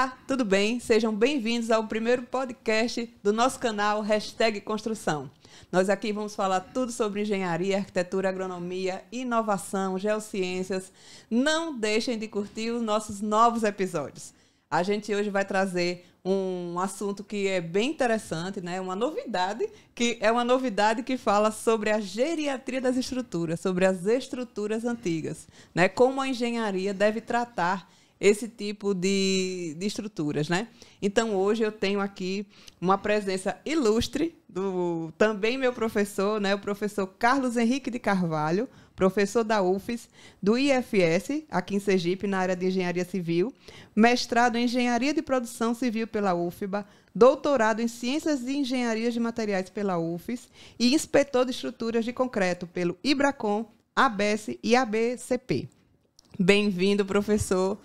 Olá, tudo bem? Sejam bem-vindos ao primeiro podcast do nosso canal #Construção. Nós aqui vamos falar tudo sobre engenharia, arquitetura, agronomia, inovação, geociências. Não deixem de curtir os nossos novos episódios. A gente hoje vai trazer um assunto que é bem interessante, né? Uma novidade que fala sobre a geriatria das estruturas, sobre as estruturas antigas, né? Como a engenharia deve tratar esse tipo de estruturas, né? Então, hoje eu tenho aqui uma presença ilustre do também meu professor, né? O professor Carlos Henrique de Carvalho, professor da UFES, do IFS, aqui em Sergipe, na área de engenharia civil, mestrado em engenharia de produção civil pela UFBA, doutorado em ciências de engenharia de materiais pela UFES e inspetor de estruturas de concreto pelo IBRACON, ABS e ABCP. Bem-vindo, professor.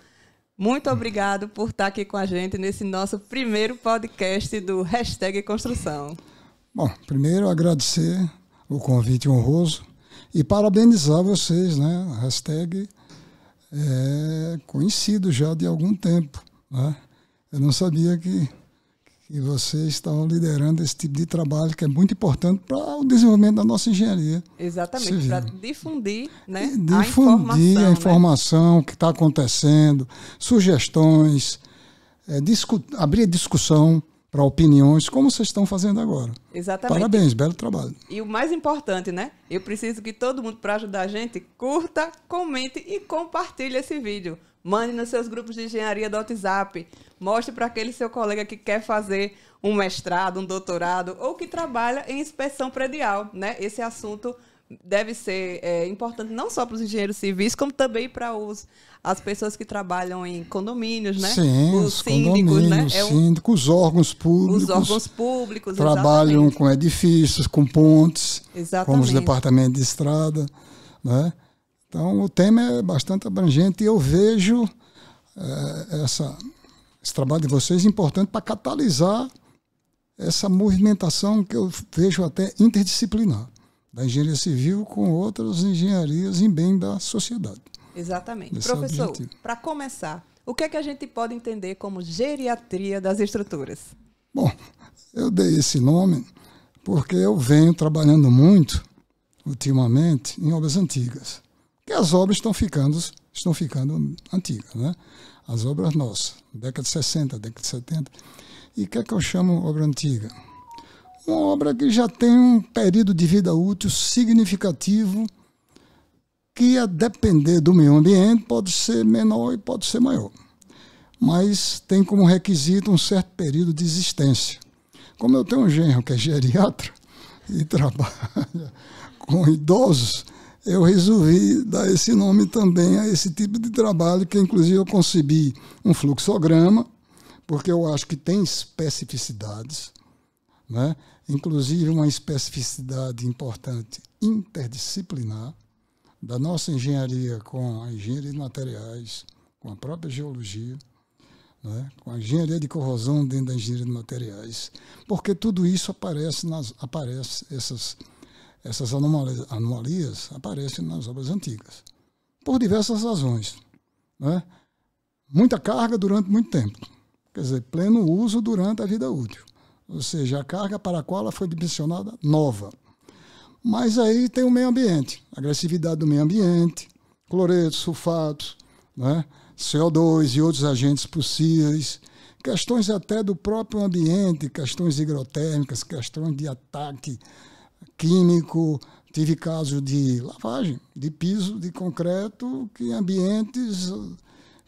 Muito obrigado por estar aqui com a gente nesse nosso primeiro podcast do #Construção. Bom, primeiro agradecer o convite honroso e parabenizar vocês, né? A hashtag é conhecido já de algum tempo, né? Eu não sabia que vocês estavam liderando esse tipo de trabalho que é muito importante para o desenvolvimento da nossa engenharia. Exatamente, para difundir, né, a informação, né? O que está acontecendo, sugestões, abrir discussão para opiniões, como vocês estão fazendo agora. Exatamente. Parabéns, belo trabalho. E o mais importante, né? Eu preciso que todo mundo, para ajudar a gente, curta, comente e compartilhe esse vídeo. Mande nos seus grupos de engenharia do WhatsApp. Mostre para aquele seu colega que quer fazer um mestrado, um doutorado ou que trabalha em inspeção predial, né? Esse assunto deve ser importante não só para os engenheiros civis, como também para as pessoas que trabalham em condomínios, né? Sim, os síndicos, né? Os órgãos públicos. Os órgãos públicos, trabalham exatamente. Com edifícios, com pontes, exatamente. Como os departamentos de estrada, né? Então, o tema é bastante abrangente e eu vejo esse trabalho de vocês importante para catalisar essa movimentação que eu vejo até interdisciplinar, da engenharia civil com outras engenharias em bem da sociedade. Exatamente. Professor, para começar, o que é que a gente pode entender como geriatria das estruturas? Bom, eu dei esse nome porque eu venho trabalhando muito, ultimamente, em obras antigas. Porque as obras estão ficando antigas, né? As obras nossas, década de 60, década de 70. E o que é que eu chamo obra antiga? Uma obra que já tem um período de vida útil significativo, que a depender do meio ambiente pode ser menor e pode ser maior. Mas tem como requisito um certo período de existência. Como eu tenho um genro que é geriatra e trabalha com idosos, eu resolvi dar esse nome também a esse tipo de trabalho, que inclusive eu concebi um fluxograma, porque eu acho que tem especificidades, né? Inclusive uma especificidade importante interdisciplinar da nossa engenharia com a engenharia de materiais, com a própria geologia, né? Com a engenharia de corrosão dentro da engenharia de materiais, porque tudo isso aparece essas anomalias aparecem nas obras antigas, por diversas razões, né? Muita carga durante muito tempo, quer dizer, pleno uso durante a vida útil, ou seja, a carga para a qual ela foi dimensionada nova. Mas aí tem o meio ambiente, agressividade do meio ambiente, cloretos, sulfatos, né? CO2 e outros agentes possíveis, questões até do próprio ambiente, questões higrotérmicas, questões de ataque químico. Tive caso de lavagem de piso de concreto em ambientes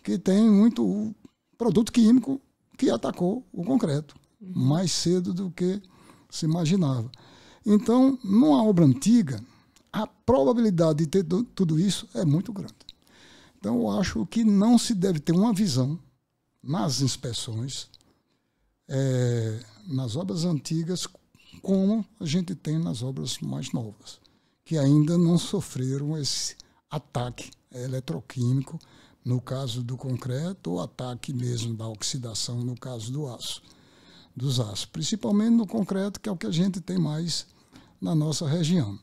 que tem muito produto químico que atacou o concreto mais cedo do que se imaginava. Então, numa obra antiga, a probabilidade de ter tudo isso é muito grande. Então, eu acho que não se deve ter uma visão nas inspeções, nas obras antigas, como a gente tem nas obras mais novas, que ainda não sofreram esse ataque eletroquímico, no caso do concreto, ou ataque mesmo da oxidação, no caso dos aços, principalmente no concreto, que é o que a gente tem mais na nossa região.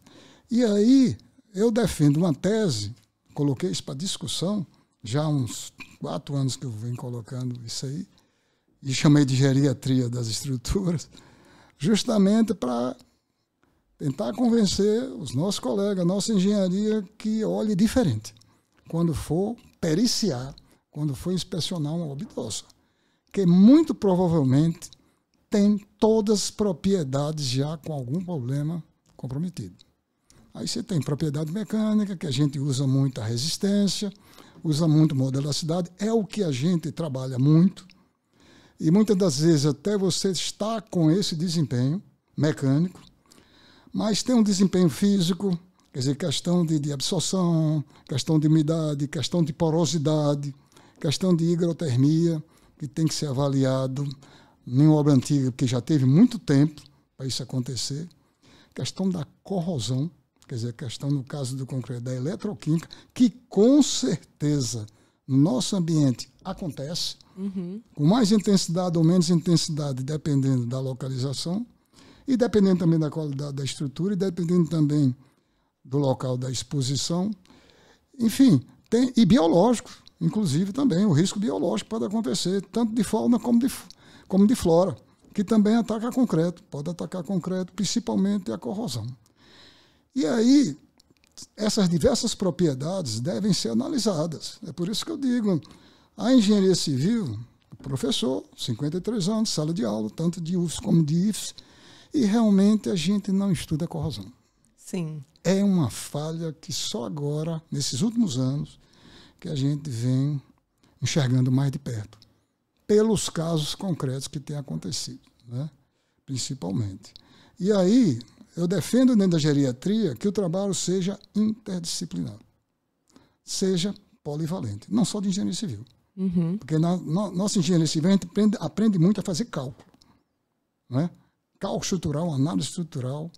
E aí eu defendo uma tese, coloquei isso para discussão, já há uns 4 anos que eu venho colocando isso aí, e chamei de geriatria das estruturas, justamente para tentar convencer os nossos colegas, a nossa engenharia, que olhe diferente quando for periciar, quando for inspecionar uma obra idosa, que muito provavelmente tem todas as propriedades já com algum problema comprometido. Aí você tem propriedade mecânica, que a gente usa muito a resistência, usa muito modelacidade, é o que a gente trabalha muito, e muitas das vezes até você está com esse desempenho mecânico, mas tem um desempenho físico, quer dizer, questão de absorção, questão de umidade, questão de porosidade, questão de higrotermia, que tem que ser avaliado em uma obra antiga, porque já teve muito tempo para isso acontecer, questão da corrosão, quer dizer, questão, no caso do concreto, da eletroquímica, que com certeza no nosso ambiente acontece, com mais intensidade ou menos intensidade, dependendo da localização, e dependendo também da qualidade da estrutura, e dependendo também do local da exposição. Enfim, e biológico, inclusive também, o risco biológico pode acontecer, tanto de fauna como de flora, que também ataca concreto, pode atacar concreto, principalmente a corrosão. E aí, essas diversas propriedades devem ser analisadas. É por isso que eu digo, a engenharia civil, professor, 53 anos, sala de aula, tanto de UFS como de IFES, e realmente a gente não estuda a corrosão. Sim. É uma falha que só agora, nesses últimos anos, que a gente vem enxergando mais de perto, pelos casos concretos que têm acontecido, né? Principalmente. E aí, eu defendo dentro da geriatria que o trabalho seja interdisciplinar, seja polivalente, não só de engenharia civil. Porque nossa engenharia civil a gente aprende muito a fazer cálculo, né? Cálculo estrutural, análise estrutural,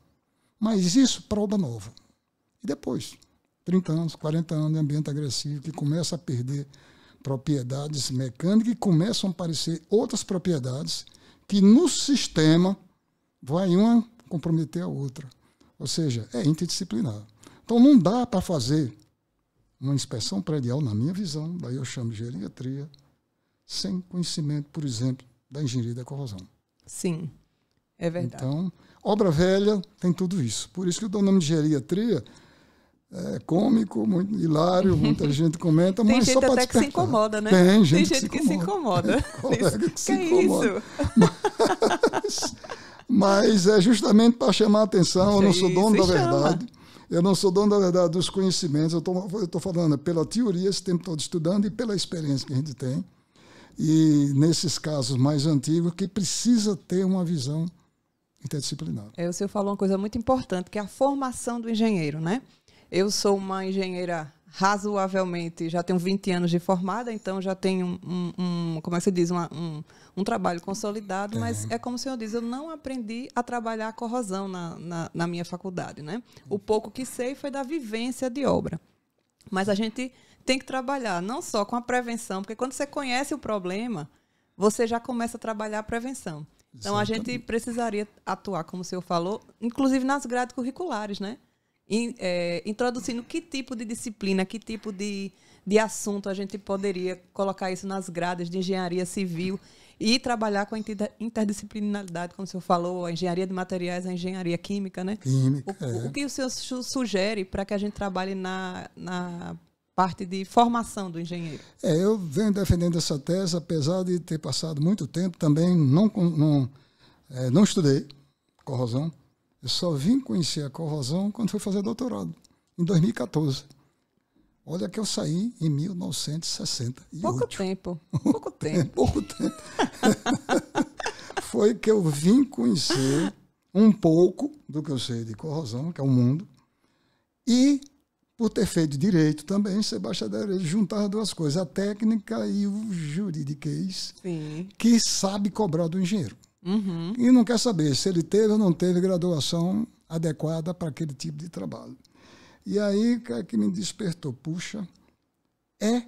mas isso para obra nova. E depois, 30 anos, 40 anos de ambiente agressivo, que começa a perder propriedades mecânicas e começam a aparecer outras propriedades que no sistema vai uma comprometer a outra. Ou seja, é interdisciplinar. Então não dá para fazer uma inspeção predial, na minha visão, daí eu chamo de geriatria, sem conhecimento, por exemplo, da engenharia da corrosão. Sim, é verdade. Então, obra velha tem tudo isso. Por isso que eu dou o nome de geriatria. É cômico, muito hilário, muita gente comenta, mas só para despertar. Tem gente até que se incomoda, né? Tem gente que se incomoda. Colega que se incomoda. Mas é justamente para chamar a atenção, eu não sou dono da verdade. Eu não sou dono da verdade dos conhecimentos, eu estou falando pela teoria, esse tempo todo estudando, e pela experiência que a gente tem. E nesses casos mais antigos, que precisa ter uma visão interdisciplinar. O senhor falou uma coisa muito importante, que é a formação do engenheiro, né? Eu sou uma engenheira razoavelmente, já tenho 20 anos de formada, então já tenho como é que se diz, um trabalho consolidado, mas é como o senhor diz, eu não aprendi a trabalhar a corrosão na minha faculdade, né? O pouco que sei foi da vivência de obra. Mas a gente tem que trabalhar não só com a prevenção, porque quando você conhece o problema, você já começa a trabalhar a prevenção. Então, a gente precisaria atuar, como o senhor falou, inclusive nas grades curriculares, né? Introduzindo que tipo de disciplina, que tipo de assunto a gente poderia colocar isso nas grades de engenharia civil e trabalhar com a interdisciplinaridade, como o senhor falou, a engenharia de materiais, a engenharia química, né? O que o senhor sugere para que a gente trabalhe na parte de formação do engenheiro? Eu venho defendendo essa tese, apesar de ter passado muito tempo, também não estudei corrosão. Eu só vim conhecer a corrosão quando fui fazer doutorado, em 2014. Olha que eu saí em 1968. Pouco tempo. Pouco tempo. Foi que eu vim conhecer um pouco do que eu sei de corrosão, que é o mundo, e por ter feito direito também, ser bacharel, juntar as duas coisas, a técnica e o juridiquês, que sabe cobrar do engenheiro. E não quer saber se ele teve ou não teve graduação adequada para aquele tipo de trabalho. E aí que me despertou, puxa, é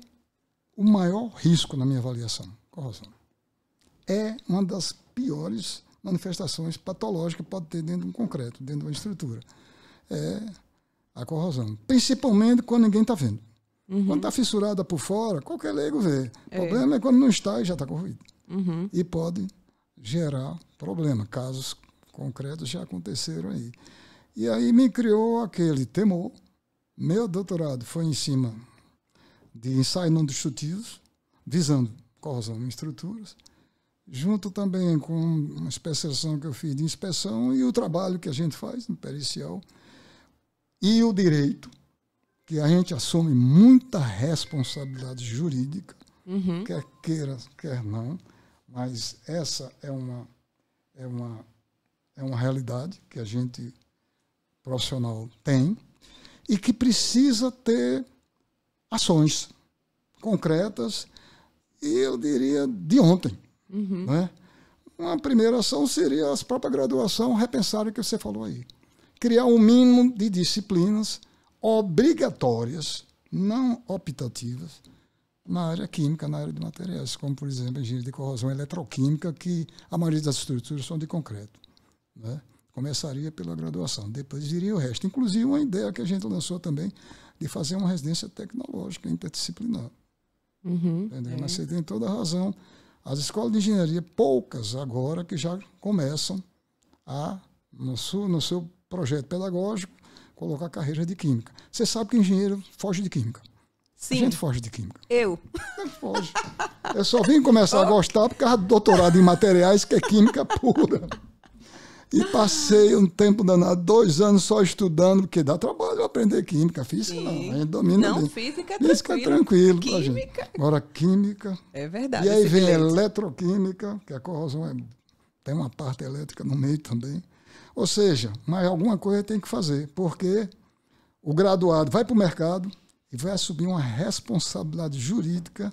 o maior risco na minha avaliação, corrosão. É uma das piores manifestações patológicas que pode ter dentro de um concreto, dentro de uma estrutura. É a corrosão. Principalmente quando ninguém está vendo. Quando está fissurada por fora, qualquer leigo vê. O problema é quando não está e já está corroído. e pode gerar problema. Casos concretos já aconteceram aí. E aí me criou aquele temor. Meu doutorado foi em cima de ensaios não destrutivos, visando corrosão em estruturas, junto também com uma especialização que eu fiz de inspeção e o trabalho que a gente faz no pericial, e o direito, que a gente assume muita responsabilidade jurídica, quer queira, quer não, mas essa é uma realidade que a gente profissional tem e que precisa ter ações concretas e eu diria de ontem. Né? Uma primeira ação seria as próprias graduações repensarem o que você falou aí. Criar um mínimo de disciplinas obrigatórias, não optativas, na área química, na área de materiais, como, por exemplo, engenharia de corrosão eletroquímica, que a maioria das estruturas são de concreto. Né? Começaria pela graduação, depois viria o resto. Inclusive, uma ideia que a gente lançou também de fazer uma residência tecnológica interdisciplinar. Mas você tem toda a razão. As escolas de engenharia, poucas agora, que já começam a, no seu projeto pedagógico, colocar carreira de química. Você sabe que engenheiro foge de química. Sim. A gente foge de química. Eu. Foge. Eu só vim começar a gostar por causa do doutorado em materiais, que é química pura. E passei um tempo danado, 2 anos só estudando, porque dá trabalho aprender química. Física não, a gente domina não, bem. Física é tranquilo. Química. Agora química. É verdade. E aí vem eletroquímica, que a corrosão tem uma parte elétrica no meio também. Ou seja, mas alguma coisa tem que fazer, porque o graduado vai para o mercado e vai assumir uma responsabilidade jurídica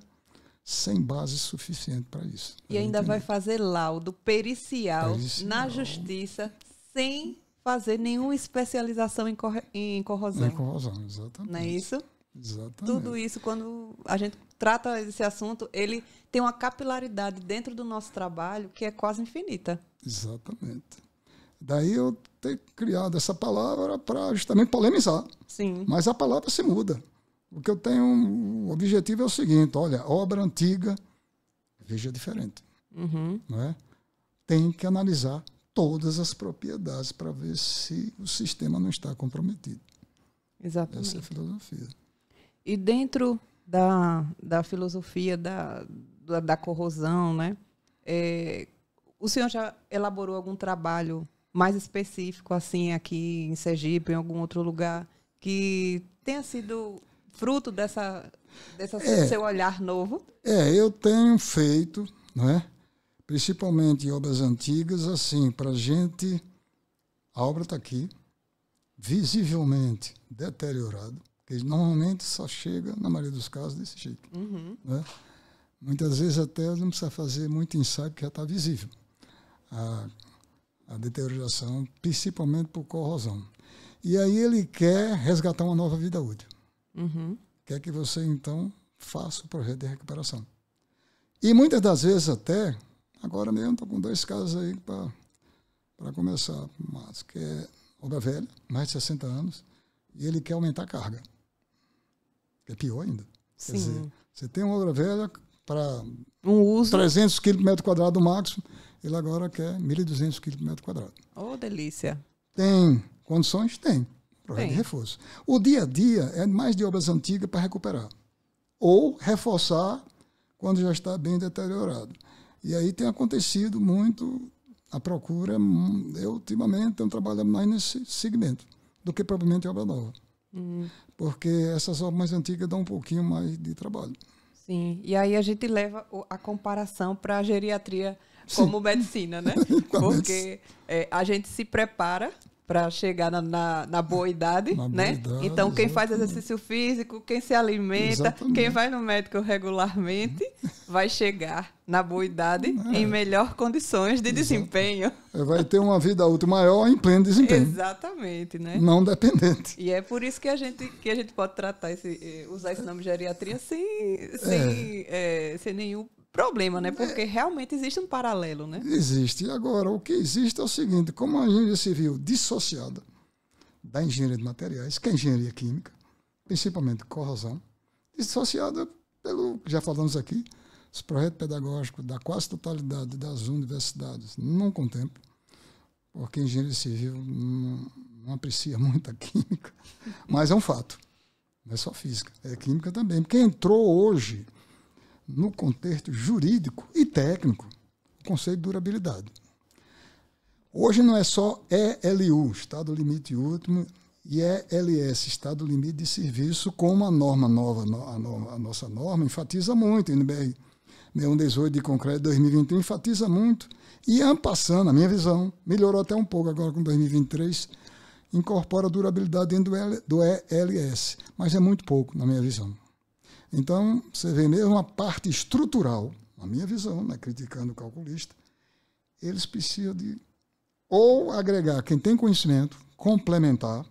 sem base suficiente para isso. E ainda vai fazer laudo pericial na justiça sem fazer nenhuma especialização em corrosão. Em corrosão, exatamente. Não é isso? Exatamente. Tudo isso, quando a gente trata esse assunto, ele tem uma capilaridade dentro do nosso trabalho que é quase infinita. Exatamente. Daí eu ter criado essa palavra para justamente polemizar. Sim. Mas a palavra se muda. O que eu tenho, o objetivo é o seguinte, olha, obra antiga, veja diferente. Não é? Tem que analisar todas as propriedades para ver se o sistema não está comprometido. Exatamente. Essa é a filosofia. E dentro da filosofia da corrosão, né? O senhor já elaborou algum trabalho mais específico, assim, aqui em Sergipe, em algum outro lugar, que tenha sido fruto dessa seu olhar novo? Eu tenho feito, não é? Principalmente em obras antigas, assim, para a gente, a obra está aqui, visivelmente deteriorada, porque normalmente só chega, na maioria dos casos, desse jeito. Né? Muitas vezes até não precisa fazer muito ensaio, porque já está visível a deterioração, principalmente por corrosão. E aí ele quer resgatar uma nova vida útil. Quer que você, então, faça o projeto de recuperação. E muitas das vezes até, agora mesmo estou com 2 casos aí para começar, mas que é obra velha, mais de 60 anos, e ele quer aumentar a carga. Que é pior ainda. Sim. Quer dizer, você tem uma obra velha para um uso 300 kg por metro quadrado no máximo, ele agora quer 1.200 kg por metro quadrado. Oh, delícia. Tem condições? Tem. Projeto de reforço. O dia a dia é mais de obras antigas para recuperar. Ou reforçar quando já está bem deteriorado. E aí tem acontecido muito a procura. Eu, ultimamente, tenho trabalhado mais nesse segmento do que propriamente obra nova. Porque essas obras mais antigas dão um pouquinho mais de trabalho. Sim, e aí a gente leva a comparação para a geriatria como medicina, né? Porque a gente se prepara para chegar na boa idade, né? Então, quem faz exercício físico, quem se alimenta, quem vai no médico regularmente, vai chegar na boa idade em melhor condições de desempenho. Vai ter uma vida útil maior em pleno desempenho. Exatamente, né? Não dependente. E é por isso que a gente pode tratar usar esse nome de geriatria sem nenhum problema, né? Porque realmente existe um paralelo, né? Existe. Agora, o que existe é o seguinte, como a engenharia civil dissociada da engenharia de materiais, que é a engenharia química, principalmente corrosão, dissociada pelo, já falamos aqui, Os projetos pedagógicos da quase totalidade das universidades não contemplam, porque a engenharia civil não aprecia muito a química, mas é um fato. Não é só física, é química também. Porque entrou hoje no contexto jurídico e técnico o conceito de durabilidade. Hoje não é só ELU, Estado Limite Último, e ELS, Estado Limite de Serviço, como a norma nova, a nossa norma, enfatiza muito. A NBR 6118 de concreto de 2021 enfatiza muito. E passando, a minha visão, melhorou até um pouco agora com 2023, incorpora a durabilidade dentro do ELS, mas é muito pouco, na minha visão. Então, você vê mesmo a parte estrutural, na minha visão, né, criticando o calculista, eles precisam de ou agregar quem tem conhecimento, complementar,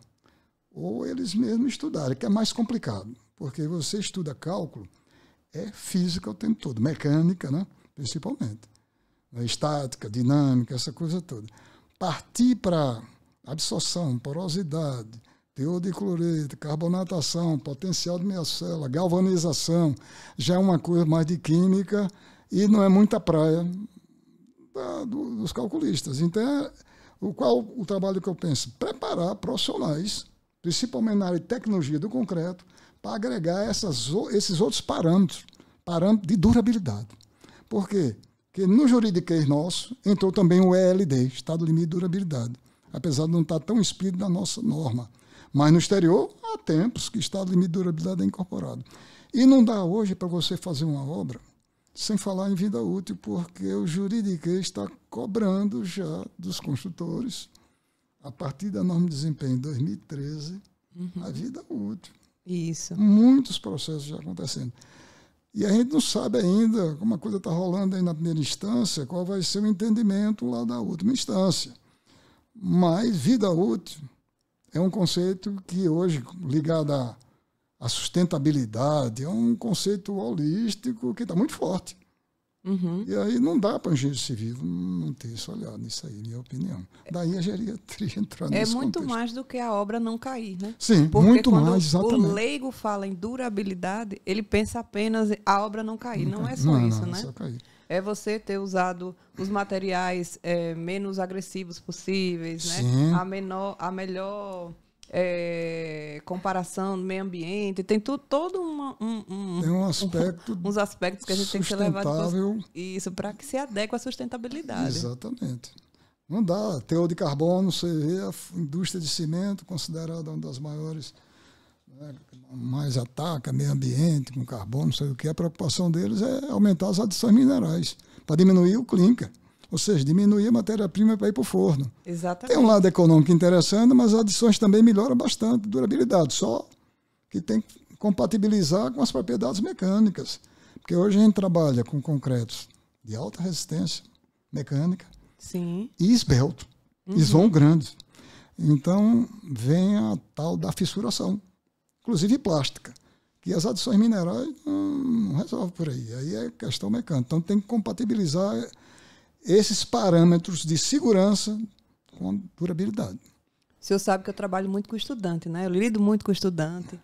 ou eles mesmos estudarem, que é mais complicado, porque você estuda cálculo, é física o tempo todo, mecânica, né, principalmente, estática, dinâmica, essa coisa toda. Partir para absorção, porosidade, teor de cloreto, carbonatação, potencial de meia célula, galvanização, já é uma coisa mais de química e não é muita praia dos calculistas. Então, o trabalho que eu penso? Preparar profissionais, principalmente na área de tecnologia do concreto, para agregar esses outros parâmetros de durabilidade. Por quê? Porque no juridiquês nosso entrou também o ELD, Estado Limite de Durabilidade, apesar de não estar tão explícito na nossa norma. Mas no exterior, há tempos que o Estado Limite de Durabilidade é incorporado. E não dá hoje para você fazer uma obra sem falar em vida útil, porque o juridiquês está cobrando já dos construtores, a partir da norma de desempenho de 2013, a vida útil. Isso. Muitos processos já acontecendo. E a gente não sabe ainda, como a coisa está rolando aí na primeira instância, qual vai ser o entendimento lá da última instância. Mas vida útil é um conceito que hoje, ligado à sustentabilidade, é um conceito holístico que está muito forte. E aí não dá para o engenheiro civil não ter isso olhado nisso aí, minha opinião. Daí a geriatria entrar nesse muito contexto. Mais do que a obra não cair, né? Sim, porque muito quando mais, exatamente. O leigo fala em durabilidade, ele pensa apenas a obra não cair. Não é só isso, né? É só cair. É você ter usado os materiais menos agressivos possíveis, né? A melhor comparação do meio ambiente. Tem todo tem um aspecto uns aspectos que a gente tem que ser levado isso para que se adeque à sustentabilidade. Exatamente. Não dá. Teor de carbono, você vê a indústria de cimento considerada uma das maiores, né, mais ataca meio ambiente com carbono, não sei o que. A preocupação deles é aumentar as adições minerais para diminuir o clinker. Ou seja, diminuir a matéria-prima para ir para o forno. Exatamente. Tem um lado econômico interessante, mas as adições também melhoram bastante a durabilidade. Só que tem que compatibilizar com as propriedades mecânicas. Porque hoje a gente trabalha com concretos de alta resistência mecânica. Sim. E esbelto. Esvão grandes. Então, vem a tal da fissuração. Inclusive plástica. Que as adições minerais não resolvem por aí. Aí é questão mecânica. Então, tem que compatibilizar esses parâmetros de segurança com durabilidade. O senhor sabe que eu trabalho muito com estudante, né? Eu lido muito com estudante.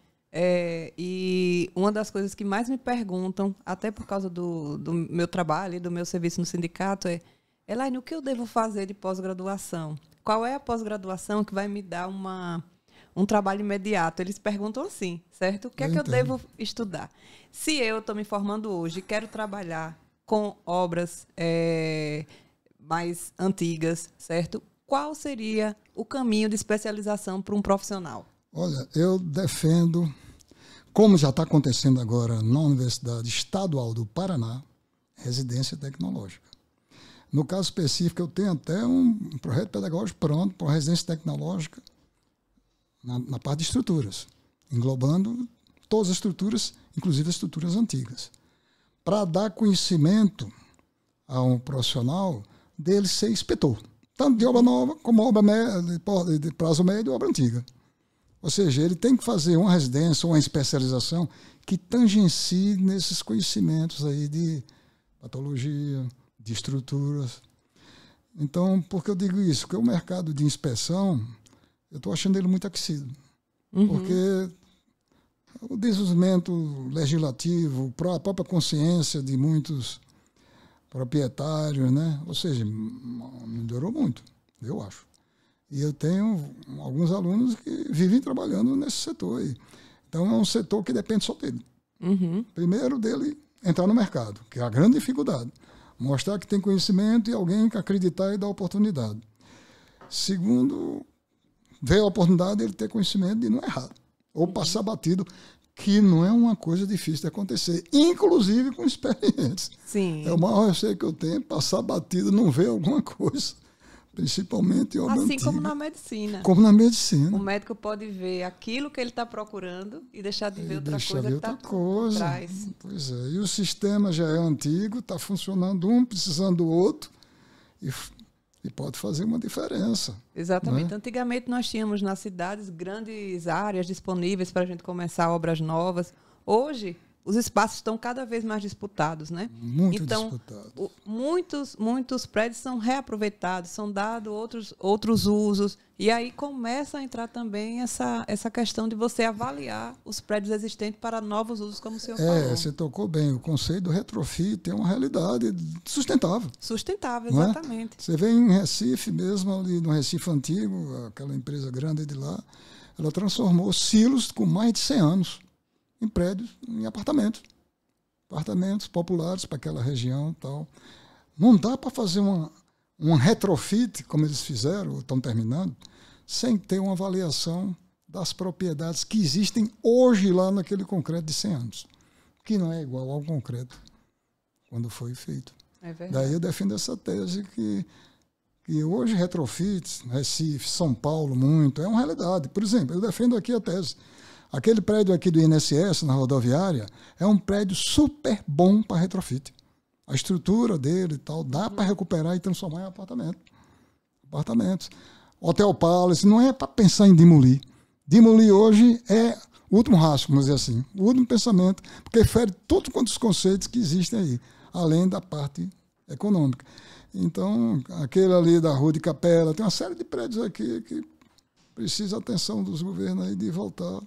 E uma das coisas que mais me perguntam, até por causa do meu trabalho e do meu serviço no sindicato, é: Elaine, o que eu devo fazer de pós-graduação? Qual é a pós-graduação que vai me dar um trabalho imediato? Eles perguntam assim, certo? O que é que eu devo estudar? Se eu estou me formando hoje e quero trabalhar com obras mais antigas, certo? Qual seria o caminho de especialização para um profissional? Olha, eu defendo, como já está acontecendo agora na Universidade Estadual do Paraná, residência tecnológica. No caso específico, eu tenho até um projeto pedagógico pronto para residência tecnológica na parte de estruturas, englobando todas as estruturas, inclusive as estruturas antigas, para dar conhecimento a um profissional dele ser inspetor, tanto de obra nova como obra de prazo médio e obra antiga. Ou seja, ele tem que fazer uma residência ou uma especialização que tangencie nesses conhecimentos aí de patologia, de estruturas. Então, por que eu digo isso? Porque o mercado de inspeção, eu estou achando ele muito aquecido. Porque o desenvolvimento legislativo, a própria consciência de muitos proprietários, né? Ou seja, melhorou muito, eu acho. E eu tenho alguns alunos que vivem trabalhando nesse setor aí. Então, é um setor que depende só dele. Primeiro, dele entrar no mercado, que é a grande dificuldade. Mostrar que tem conhecimento e alguém que acreditar e dar oportunidade. Segundo, ver a oportunidade ele ter conhecimento de não errar. Ou passar batido, que não é uma coisa difícil de acontecer, inclusive com experientes. Sim. É o maior receio que eu tenho, passar batido, não ver alguma coisa. Principalmente em obra Assim antiga. como na medicina. Como na medicina. O médico pode ver aquilo que ele está procurando e deixar de ver outra coisa que está por trás. Pois é. E o sistema já é antigo, está funcionando um, precisando do outro, e pode fazer uma diferença. Exatamente. Né? Antigamente nós tínhamos nas cidades grandes áreas disponíveis para a gente começar obras novas. Hoje, os espaços estão cada vez mais disputados, né? Muito disputados. Muitos prédios são reaproveitados, são dados outros usos. E aí começa a entrar também essa questão de você avaliar os prédios existentes para novos usos, como o senhor falou. Você tocou bem. O conceito do retrofit é uma realidade sustentável. Sustentável, exatamente. Você vê em Recife mesmo, ali no Recife Antigo, aquela empresa grande de lá, ela transformou silos com mais de 100 anos em prédios, em apartamentos populares para aquela região e tal. Não dá para fazer um retrofit, como eles fizeram, ou estão terminando, sem ter uma avaliação das propriedades que existem hoje lá naquele concreto de 100 anos, que não é igual ao concreto quando foi feito. É verdade. Daí eu defendo essa tese que hoje retrofits, Recife, São Paulo, muito, é uma realidade. Por exemplo, eu defendo aqui a tese. Aquele prédio aqui do INSS, na rodoviária, é um prédio super bom para retrofit. A estrutura dele e tal, dá para recuperar e transformar em apartamentos. Hotel Palace, não é para pensar em demolir. Demolir hoje é o último rasgo, vamos dizer assim, o último pensamento, porque fere todos quantos conceitos que existem aí, além da parte econômica. Então, aquele ali da Rua de Capela, tem uma série de prédios aqui que precisa a atenção dos governos aí de voltar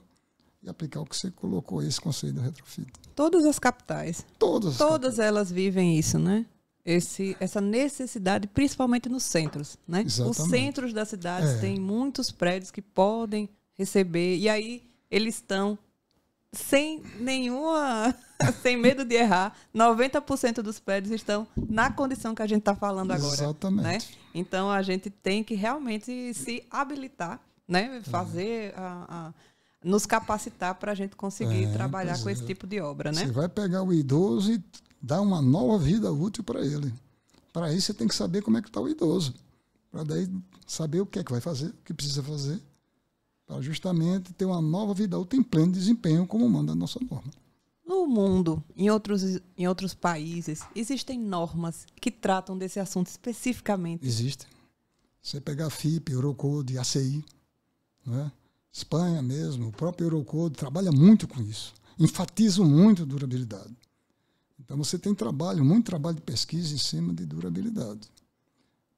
e aplicar o que você colocou, esse conceito do retrofit. Todas as capitais. Todas elas vivem isso, né? Essa necessidade, principalmente nos centros, né? Exatamente. Os centros das cidades têm muitos prédios que podem receber, e aí eles estão sem medo de errar. 90% dos prédios estão na condição que a gente está falando agora. Exatamente. Né? Então a gente tem que realmente se habilitar, né? Fazer nos capacitar para a gente conseguir trabalhar com esse tipo de obra, né? Você vai pegar o idoso e dar uma nova vida útil para ele. Para isso, você tem que saber como é que está o idoso. Para daí saber o que é que vai fazer, o que precisa fazer, para justamente ter uma nova vida útil em pleno desempenho, como manda a nossa norma. No mundo, em outros países, existem normas que tratam desse assunto especificamente? Existe. Você pegar a FIP, Eurocode, ACI, não é? Espanha mesmo, o próprio Eurocode trabalha muito com isso. Enfatiza muito a durabilidade. Então você tem muito trabalho de pesquisa em cima de durabilidade.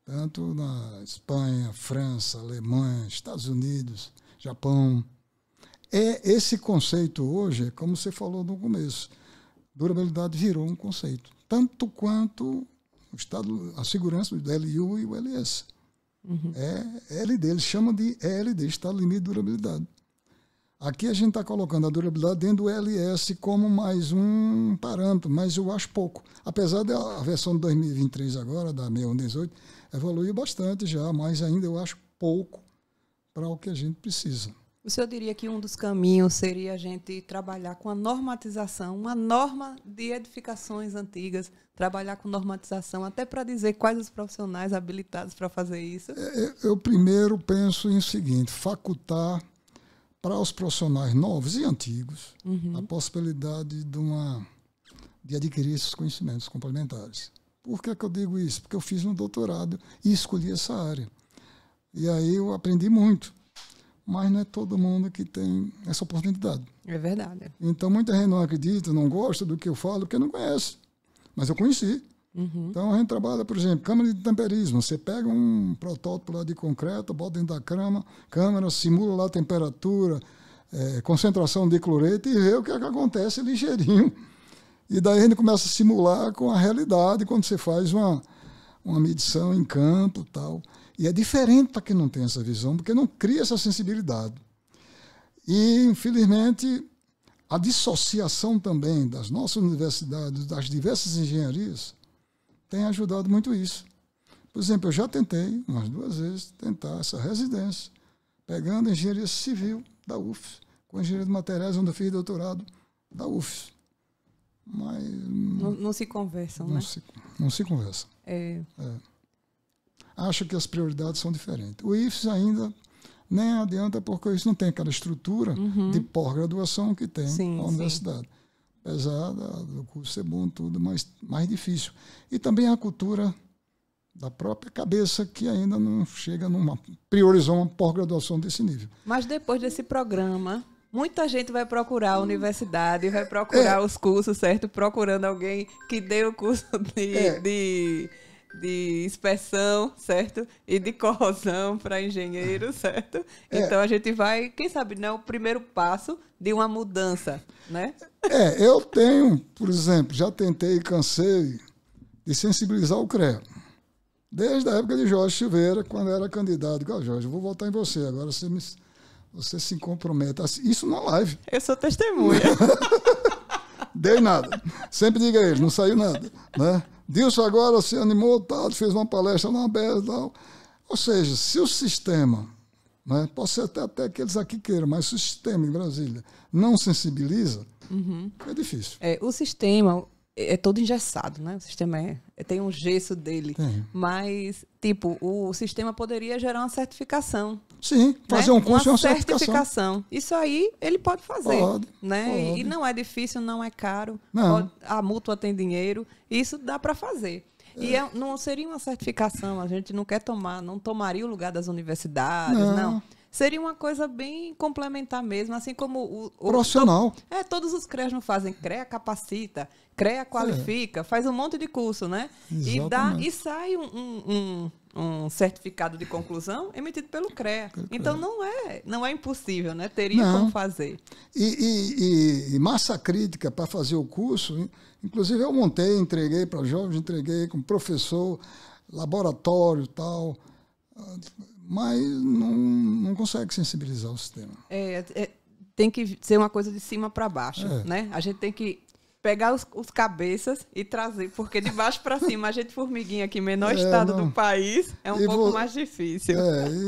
Tanto na Espanha, França, Alemanha, Estados Unidos, Japão. Esse conceito hoje, como você falou no começo, durabilidade virou um conceito. Tanto quanto a segurança do LU e o LS. LD, eles chamam de ELD, Estado Limite de Durabilidade. Aqui a gente está colocando a durabilidade dentro do LS como mais um parâmetro, mas eu acho pouco. Apesar da versão de 2023 agora, da 6118, evoluiu bastante já, mas ainda eu acho pouco para o que a gente precisa. O senhor diria que um dos caminhos seria a gente trabalhar com a normatização, uma norma de edificações antigas, trabalhar com normatização, até para dizer quais os profissionais habilitados para fazer isso? Eu primeiro penso em o seguinte, facultar para os profissionais novos e antigos a possibilidade de adquirir esses conhecimentos complementares. Por que eu digo isso? Porque eu fiz um doutorado e escolhi essa área. E aí eu aprendi muito. Mas não é todo mundo que tem essa oportunidade. É verdade. Então, muita gente não acredita, não gosta do que eu falo, porque não conhece. Mas eu conheci. Então, a gente trabalha, por exemplo, câmara de temperismo. Você pega um protótipo lá de concreto, bota dentro da câmara, simula lá a temperatura, concentração de cloreto e ver o que é que acontece ligeirinho. E daí a gente começa a simular com a realidade quando você faz uma medição em campo e tal. E é diferente para quem não tem essa visão, porque não cria essa sensibilidade. E, infelizmente, a dissociação também das nossas universidades, das diversas engenharias, tem ajudado muito isso. Por exemplo, eu já tentei, umas 2 vezes, tentar essa residência, pegando a engenharia civil da UFS, com a engenharia de materiais, onde eu fiz doutorado da UFS. Mas não se conversam, né? Não se conversa. Acho que as prioridades são diferentes. O IFES ainda nem adianta, porque isso não tem aquela estrutura de pós-graduação que tem a universidade. Apesar do curso ser bom, tudo, mas mais difícil. E também a cultura da própria cabeça, que ainda não chega priorizou uma pós-graduação desse nível. Mas depois desse programa, muita gente vai procurar a universidade, vai procurar os cursos, certo? Procurando alguém que dê o curso de inspeção, certo? E de corrosão para engenheiro, certo? Então a gente vai, quem sabe, né, o primeiro passo de uma mudança, né? Eu tenho, por exemplo, já tentei e cansei de sensibilizar o CREA. Desde a época de Jorge Silveira, quando era candidato. Jorge, eu vou votar em você, agora você se comprometa. Isso na live. Eu sou testemunha. Dei nada. Sempre diga a ele, não saiu nada. Né? Dilson agora se animou, tal, fez uma palestra na ABES e tal. Ou seja, se o sistema, né, pode ser até que eles aqui queiram, mas se o sistema em Brasília não sensibiliza, é difícil. O sistema é todo engessado, né? O sistema tem um gesso dele. Tem. Mas, tipo, o sistema poderia gerar uma certificação. Sim, fazer um curso e uma certificação. Isso aí ele pode fazer. Pode. E não é difícil, não é caro. Não. A mútua tem dinheiro. Isso dá para fazer. E não seria uma certificação. A gente não quer não tomaria o lugar das universidades, não. Seria uma coisa bem complementar mesmo, assim como profissional. Todos os CREAs não fazem. CREA capacita, CREA qualifica, faz um monte de curso, né? E sai um certificado de conclusão emitido pelo CREA. Então não é impossível, né? Teria como fazer. E massa crítica para fazer o curso, inclusive eu montei, entreguei para jovens, entreguei com professor, laboratório e tal. Mas não consegue sensibilizar o sistema. Tem que ser uma coisa de cima para baixo, né? A gente tem que pegar os cabeças e trazer, porque de baixo para cima, a gente formiguinha aqui, menor estado do país, é um pouco mais difícil.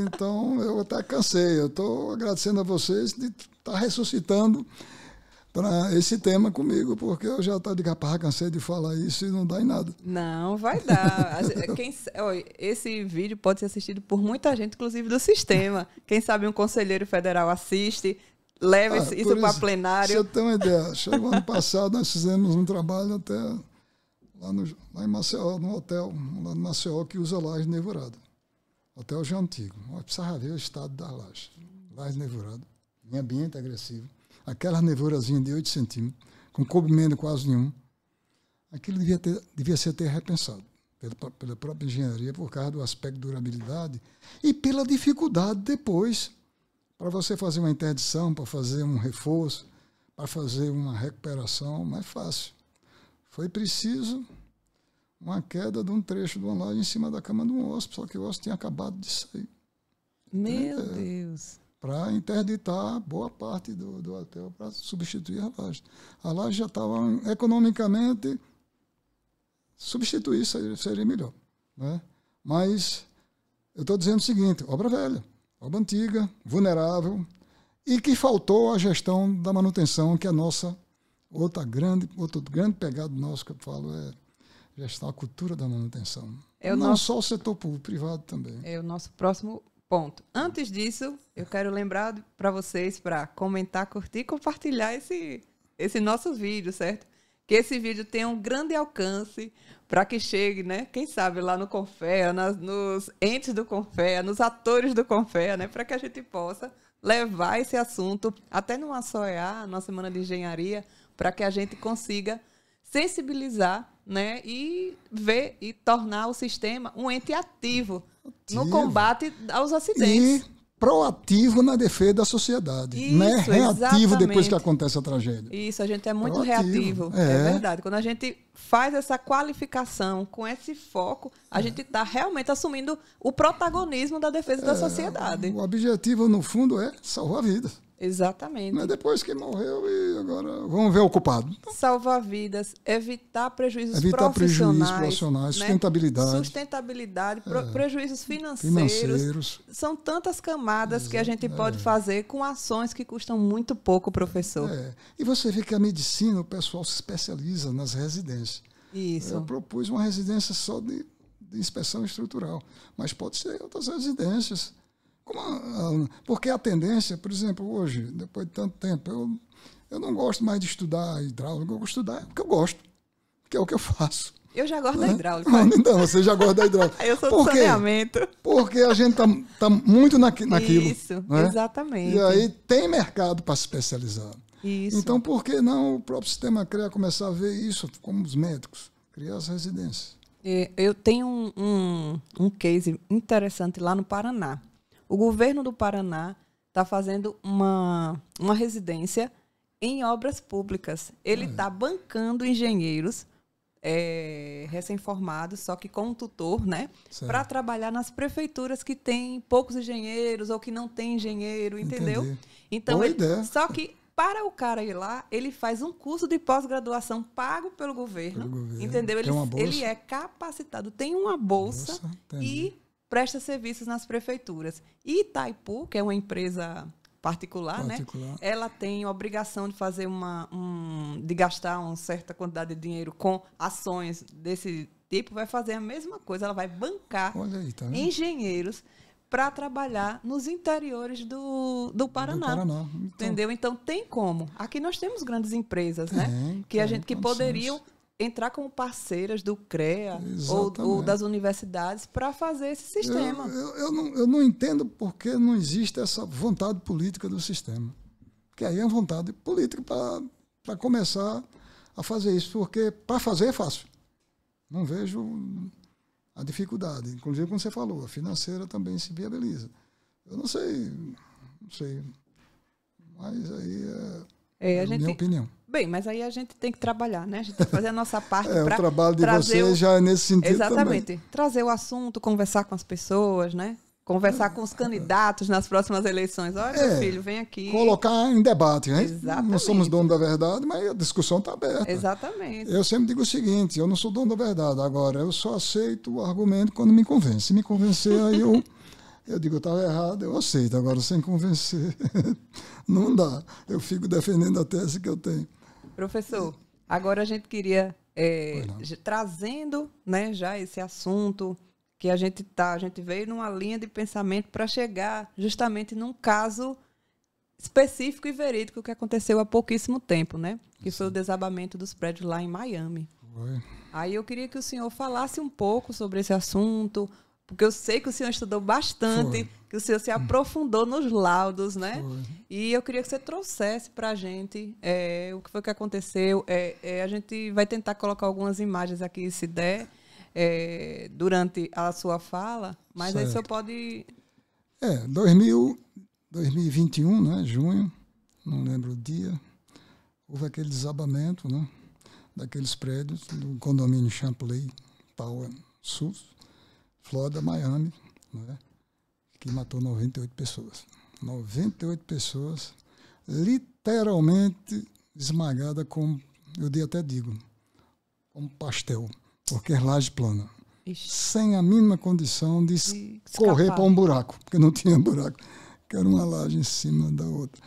Então eu até cansei. Eu estou agradecendo a vocês de estar ressuscitando para esse tema comigo, porque eu já cansei de falar isso e não dá em nada. Não, vai dar. Esse vídeo pode ser assistido por muita gente, inclusive do sistema. Quem sabe um conselheiro federal assiste, leva isso para plenário. Você tem uma ideia. Chegou ano passado, nós fizemos um trabalho até lá em Maceió, no hotel, lá em Maceió, que usa laje nevourada. Hotel já antigo. Mas precisava ver o estado da laje. Laje nevourada. Em ambiente agressivo. Aquela nevourazinha de 8 centímetros, com cobrimento quase nenhum. Aquilo devia ser até repensado pela própria engenharia, por causa do aspecto de durabilidade e pela dificuldade depois, para você fazer uma interdição, para fazer um reforço, para fazer uma recuperação, não é fácil. Foi preciso uma queda de um trecho de uma laje em cima da cama de um hóspede, só que o hóspede tinha acabado de sair. Meu Deus! Para interditar boa parte do hotel para substituir a laje. A laje já estava economicamente, substituir seria melhor. Né? Mas eu estou dizendo o seguinte, obra velha, obra antiga, vulnerável, e que faltou a gestão da manutenção, que é a nossa, outro grande pegado nosso que eu falo é gestão, a cultura da manutenção. Não só o setor público, privado também. É o nosso próximo ponto. Antes disso, eu quero lembrar para vocês para comentar, curtir e compartilhar esse nosso vídeo, certo? Que esse vídeo tenha um grande alcance para que chegue, né? Quem sabe lá no Confea, nos entes do Confea, nos atores do Confea, né? Para que a gente possa levar esse assunto até numa SOEA, na Semana de Engenharia, para que a gente consiga sensibilizar, né? E ver e tornar o sistema um ente ativo no combate aos acidentes. E proativo na defesa da sociedade. Isso, não é reativo depois exatamente. que acontece a tragédia. Isso, a gente é muito Proativo, reativo. É verdade. Quando a gente faz essa qualificação com esse foco, a gente está realmente assumindo o protagonismo da defesa da sociedade. O objetivo, no fundo, é salvar vidas. Exatamente. Não é depois que morreu e agora vamos ver o culpado. Salvar vidas, evitar prejuízos profissionais, né? sustentabilidade, prejuízos financeiros. São tantas camadas que a gente pode fazer com ações que custam muito pouco, professor. E você vê que a medicina, o pessoal se especializa nas residências. Isso. Eu propus uma residência só de inspeção estrutural, mas pode ser outras residências. Porque a tendência, por exemplo, hoje, depois de tanto tempo, eu não gosto mais de estudar hidráulica, eu vou estudar porque eu gosto, que é o que eu faço. Eu já gosto da hidráulica. Então, você já gosta da hidráulica. Eu sou do saneamento. Porque a gente tá muito naquilo. Isso, né? Exatamente. E aí tem mercado para se especializar. Isso. Então, por que não o próprio sistema CREA começar a ver isso como os médicos, criar as residências? Eu tenho um case interessante lá no Paraná. O governo do Paraná está fazendo uma residência em obras públicas. Ele está bancando engenheiros recém-formados, só que com um tutor, né, para trabalhar nas prefeituras que têm poucos engenheiros ou que não tem engenheiro, entendeu? Entendi. Então, Boa ideia. só que para o cara ir lá, ele faz um curso de pós-graduação pago pelo governo, entendeu? Ele é capacitado, tem uma bolsa e presta serviços nas prefeituras. E Itaipu, que é uma empresa particular, né? Ela tem a obrigação de fazer de gastar uma certa quantidade de dinheiro com ações desse tipo, vai fazer a mesma coisa, ela vai bancar engenheiros para trabalhar nos interiores do Paraná. Entendeu? Então tem como. Aqui nós temos grandes empresas, né? Que poderiam entrar como parceiras do CREA ou das universidades para fazer esse sistema. Eu não entendo por que não existe essa vontade política do sistema. Porque aí é uma vontade política para começar a fazer isso, porque para fazer é fácil. Não vejo a dificuldade. Inclusive, como você falou, a financeira também se viabiliza. Eu não sei. Mas aí é a minha opinião. Bem, mas aí a gente tem que trabalhar, né? A gente tem que fazer a nossa parte para o trabalho de vocês já é nesse sentido exatamente, também. Trazer o assunto, conversar com as pessoas, né? Conversar com os candidatos nas próximas eleições. Olha, meu filho, vem aqui. Colocar em debate, né? Exatamente. Não somos donos da verdade, mas a discussão está aberta. Exatamente. Eu sempre digo o seguinte, eu não sou dono da verdade. Agora, eu só aceito o argumento quando me convence. Se me convencer, aí eu digo, eu estava errado, eu aceito. Agora, sem convencer, não dá. Eu fico defendendo a tese que eu tenho. Professor, agora a gente queria, trazendo, né, já esse assunto que a gente veio numa linha de pensamento para chegar justamente num caso específico e verídico que aconteceu há pouquíssimo tempo, né? Que foi o desabamento dos prédios lá em Miami. Aí eu queria que o senhor falasse um pouco sobre esse assunto, porque eu sei que o senhor estudou bastante, que o senhor se aprofundou nos laudos, né? E eu queria que você trouxesse para a gente o que foi que aconteceu. A gente vai tentar colocar algumas imagens aqui, se der, durante a sua fala, mas aí o senhor pode... 2021, né, junho, não lembro o dia, houve aquele desabamento, né, daqueles prédios do condomínio Champlain Tower Sul, Flórida, Miami, né, que matou 98 pessoas. 98 pessoas literalmente esmagadas com, eu até digo, como pastel, porque é laje plana. Ixi. Sem a mínima condição de correr para um buraco, porque não tinha buraco, que era uma laje em cima da outra.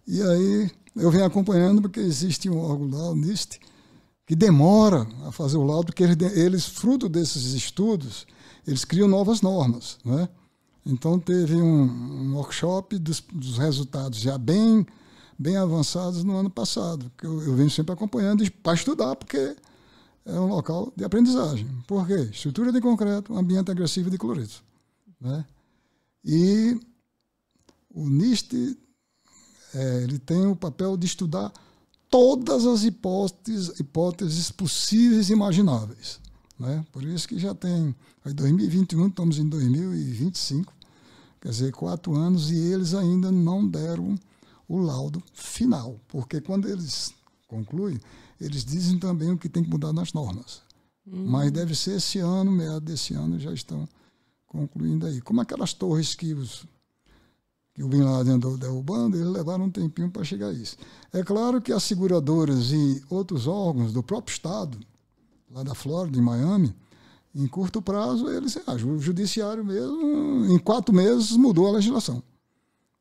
E aí eu venho acompanhando, porque existe um órgão lá, o NIST, que demora a fazer o laudo, porque eles, fruto desses estudos, eles criam novas normas, né? Então teve um workshop dos resultados já bem avançados no ano passado, que eu venho sempre acompanhando para estudar, porque é um local de aprendizagem. Por quê? Estrutura de concreto, ambiente agressivo de cloreto, né? E o NIST ele tem o papel de estudar todas as hipóteses possíveis e imagináveis, né? Por isso que já tem... Em 2021, estamos em 2025, Quer dizer, 4 anos e eles ainda não deram o laudo final, porque quando eles concluem, eles dizem também o que tem que mudar nas normas. Mas deve ser esse ano, meado desse ano, já estão concluindo aí. Como aquelas torres que o Bin Laden andou derrubando, eles levaram um tempinho para chegar a isso. É claro que as seguradoras e outros órgãos do próprio Estado, lá da Flórida, em Miami, em curto prazo, eles o judiciário mesmo, em 4 meses, mudou a legislação.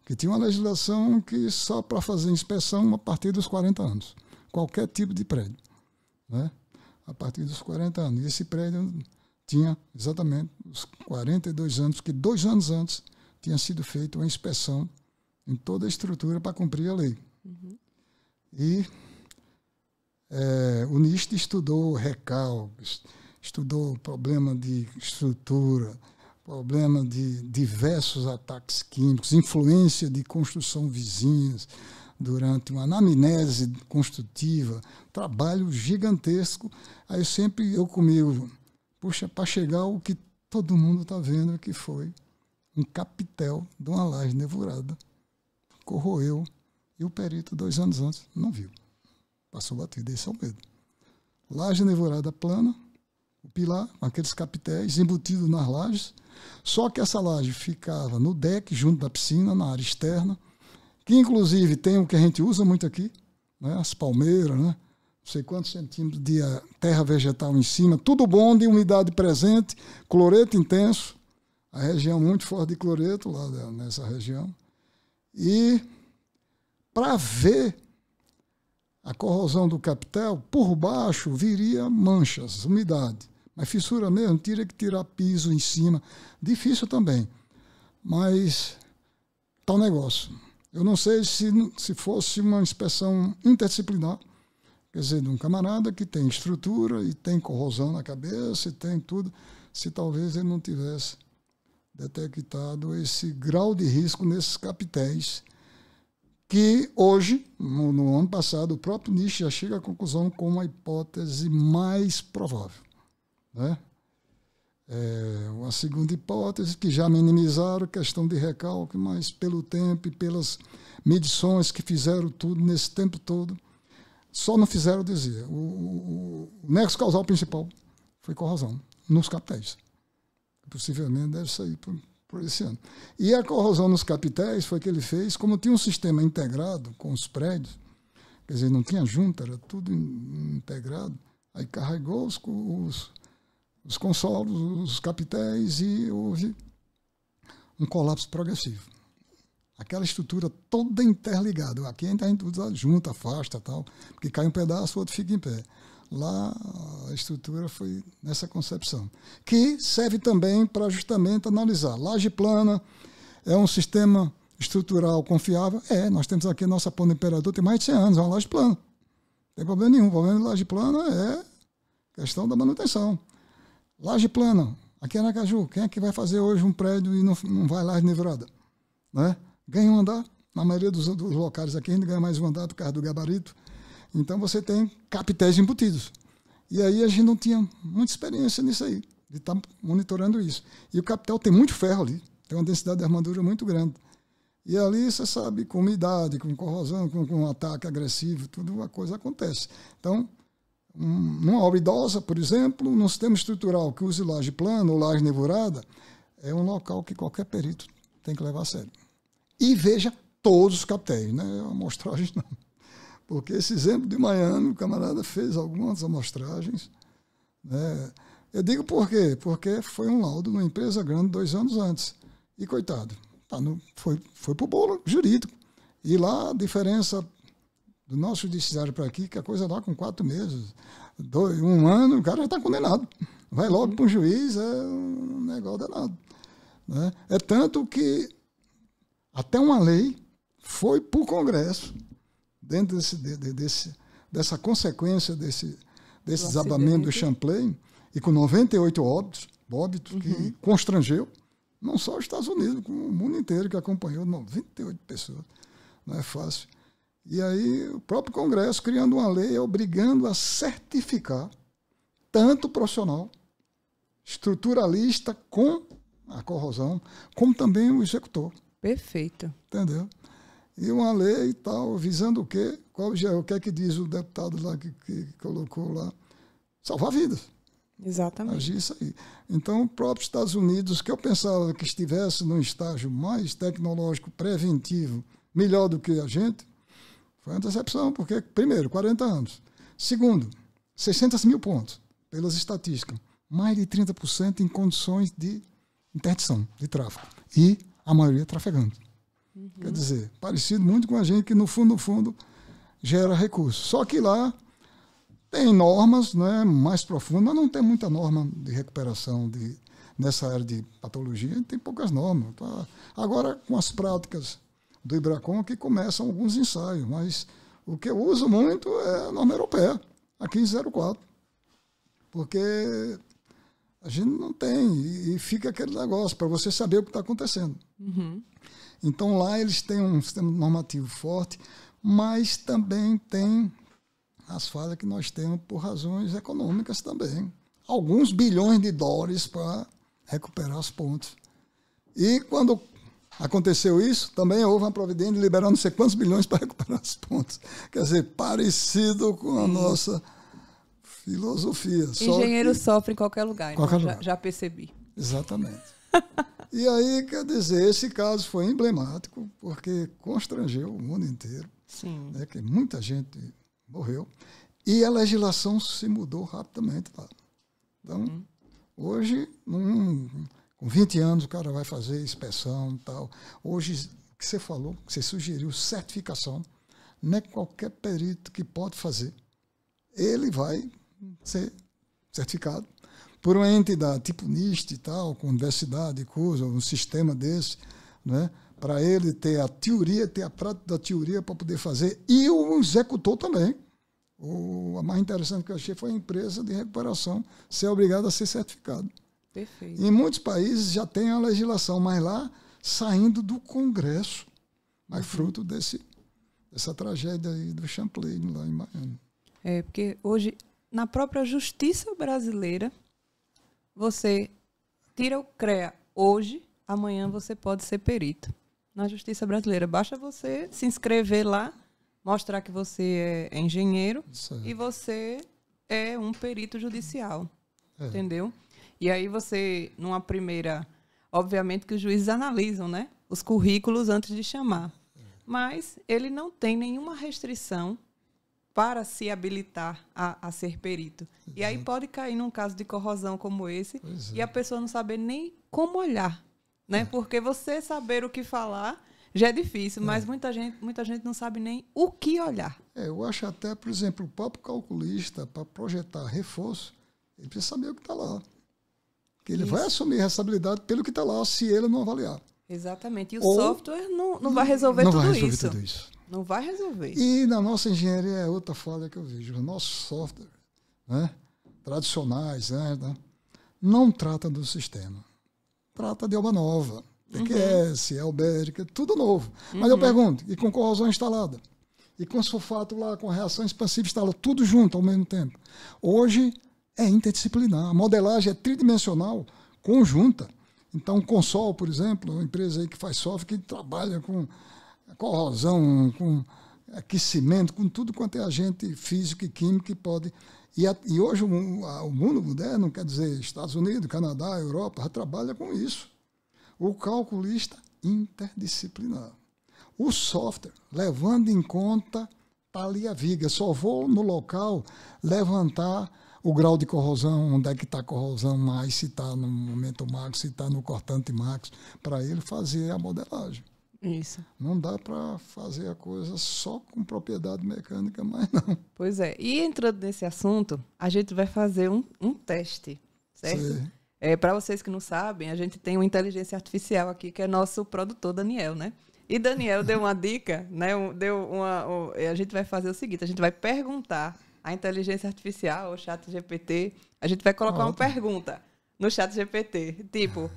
Que tinha uma legislação que só para fazer inspeção a partir dos 40 anos. Qualquer tipo de prédio. Né? A partir dos 40 anos. E esse prédio tinha exatamente os 42 anos, que 2 anos antes tinha sido feita uma inspeção em toda a estrutura para cumprir a lei. E o NIST estudou recalques, estudou problema de estrutura, problema de diversos ataques químicos, influência de construção vizinhas durante uma anamnese construtiva, trabalho gigantesco. Aí sempre eu comigo, puxa, para chegar ao que todo mundo está vendo, que foi um capitel de uma laje nevurada, corroeu, e o perito 2 anos antes não viu. Passou batido, esse é o medo. Laje nevurada plana, o pilar, aqueles capitéis embutidos nas lajes, só que essa laje ficava no deck, junto da piscina, na área externa, que inclusive tem o que a gente usa muito aqui, né, as palmeiras, né, não sei quantos centímetros de terra vegetal em cima, tudo bom, de umidade presente, cloreto intenso, a região muito forte de cloreto lá nessa região. E para ver a corrosão do capitel, por baixo viria manchas, umidade. Mas fissura mesmo, teria que tirar piso em cima. Difícil também. Mas tal negócio. Eu não sei se fosse uma inspeção interdisciplinar, quer dizer, de um camarada que tem estrutura e tem corrosão na cabeça e tem tudo, se talvez ele não tivesse detectado esse grau de risco nesses capitéis, que hoje, no ano passado, o próprio NIST já chega à conclusão como a hipótese mais provável. Né? Uma segunda hipótese, que já minimizaram a questão de recalque, mas pelo tempo e pelas medições que fizeram tudo nesse tempo todo, só não fizeram dizer. O nexo causal principal foi corrosão nos capitéis. Possivelmente deve sair por esse ano. E a corrosão nos capitéis foi que ele fez, como tinha um sistema integrado com os prédios, quer dizer, não tinha junta, era tudo integrado, aí carregou os consolos, os capitéis, e houve um colapso progressivo. Aquela estrutura toda interligada. Aqui a gente usa junta, afasta e tal, porque cai um pedaço, o outro fica em pé. Lá a estrutura foi nessa concepção, que serve também para justamente analisar. Laje plana é um sistema estrutural confiável? Nós temos aqui a nossa Ponte Imperador, tem mais de 100 anos, é uma laje plana. Não tem problema nenhum. O problema de laje plana é questão da manutenção. Laje plana, aqui em Aracaju, quem é que vai fazer hoje um prédio e não vai laje nivelada? Né? Ganha um andar. Na maioria dos locais aqui a gente ganha mais um andar por causa do gabarito. Então você tem capitéis embutidos. E aí a gente não tinha muita experiência nisso aí, de estar monitorando isso. E o capitel tem muito ferro ali, tem uma densidade de armadura muito grande. E ali, você sabe, com umidade, com corrosão, com um ataque agressivo, tudo a coisa acontece. Então, numa obra idosa, por exemplo, num sistema estrutural que use laje plana ou laje nevurada, é um local que qualquer perito tem que levar a sério. E veja todos os capitéis, né? Amostragens não. Porque esse exemplo de Miami, o camarada fez algumas amostragens. Né? Eu digo por quê? Porque foi um laudo numa empresa grande 2 anos antes. E, coitado, foi para o bolo jurídico. E lá a diferença do nosso judiciário para aqui, que a coisa lá com 4 meses, 1 ano, o cara já está condenado. Vai logo para um juiz, é um negócio danado. Né? É tanto que até uma lei foi para o Congresso, dentro dessa consequência desse desabamento do Champlain, e com 98 óbitos que constrangeu, não só os Estados Unidos, como o mundo inteiro que acompanhou, 98 pessoas. Não é fácil. E aí o próprio Congresso criando uma lei obrigando a certificar tanto o profissional, estruturalista, com a corrosão, como também o executor. Perfeito. Entendeu? E uma lei e tal, visando o quê? O que é que diz o deputado lá que colocou lá? Salvar vidas. Exatamente. Agir isso aí. Então, o próprio Estados Unidos, que eu pensava que estivesse num estágio mais tecnológico, preventivo, melhor do que a gente, foi uma decepção, porque, primeiro, 40 anos. Segundo, 600 mil pontos, pelas estatísticas. Mais de 30% em condições de interdição, de tráfego. E a maioria trafegando. Quer dizer, parecido muito com a gente que, no fundo, gera recursos. Só que lá tem normas, né, mais profundas, mas não tem muita norma de recuperação nessa área de patologia, tem poucas normas. Tá? Agora, com as práticas do IBRACON, que começam alguns ensaios, mas o que eu uso muito é a norma europeia, a 1504, porque a gente não tem, e fica aquele negócio para você saber o que está acontecendo. Uhum. Então, lá eles têm um sistema normativo forte, mas também tem as falhas que nós temos por razões econômicas também. Alguns bilhões de dólares para recuperar as pontes. E quando aconteceu isso, também houve uma providência de liberar não sei quantos bilhões para recuperar as pontes. Quer dizer, parecido com a nossa filosofia. Engenheiro sofre em qualquer lugar, qualquer então lugar. Já percebi. Exatamente. E aí, quer dizer, esse caso foi emblemático, porque constrangeu o mundo inteiro. Sim. Né, que muita gente morreu. E a legislação se mudou rapidamente lá. Então, hoje, com 20 anos, o cara vai fazer inspeção e tal. Hoje, o que você falou, que você sugeriu, certificação, não é qualquer perito que pode fazer. Ele vai ser certificado por uma entidade tipo NIST e tal, com universidade, curso, um sistema desse, né? Para ele ter a teoria, ter a prática da teoria para poder fazer, e o executor também. A mais interessante que eu achei foi a empresa de recuperação ser obrigada a ser certificada. Perfeito. Em muitos países já tem a legislação, mas lá saindo do Congresso, mas fruto dessa tragédia aí do Champlain, lá em Miami. É, porque hoje, na própria justiça brasileira, você tira o CREA hoje, amanhã você pode ser perito. Na justiça brasileira, basta você se inscrever lá, mostrar que você é engenheiro e você é um perito judicial. Entendeu? E aí você, numa primeira... Obviamente que os juízes analisam, né, os currículos antes de chamar. Mas ele não tem nenhuma restrição para se habilitar a ser perito. E aí pode cair num caso de corrosão como esse e a pessoa não saber nem como olhar. Né? Porque você saber o que falar já é difícil, mas muita gente não sabe nem o que olhar. Eu acho até, por exemplo, o próprio calculista, para projetar reforço, ele precisa saber o que está lá. Que ele vai assumir a responsabilidade pelo que está lá, se ele não avaliar. Exatamente. E o software não vai resolver tudo isso. Não vai resolver. E na nossa engenharia é outra falha que eu vejo. Os nossos softwares, né, tradicionais, né, não trata do sistema. Trata de obra nova. TQS, Albérica, tudo novo. Mas eu pergunto, e com corrosão instalada? E com sulfato lá, com reação expansiva instalada, tudo junto ao mesmo tempo. Hoje é interdisciplinar. A modelagem é tridimensional, conjunta. Então, o Consol, por exemplo, uma empresa aí que faz software, que trabalha com corrosão, com aquecimento, com tudo quanto é agente físico e químico que pode... E hoje o mundo moderno, quer dizer, Estados Unidos, Canadá, Europa, já trabalha com isso. O calculista interdisciplinar. O software, levando em conta, está ali a viga. Só vou no local levantar o grau de corrosão, onde é que está a corrosão mais, se está no momento max, se está no cortante max, para ele fazer a modelagem. Isso. Não dá para fazer a coisa só com propriedade mecânica, mas não. Pois é. E entrando nesse assunto, a gente vai fazer um teste, certo? Para vocês que não sabem, a gente tem uma inteligência artificial aqui, que é nosso produtor, Daniel, né? E Daniel deu uma dica, né? A gente vai fazer o seguinte, a gente vai perguntar à inteligência artificial, o ChatGPT, a gente vai colocar uma pergunta no ChatGPT, tipo,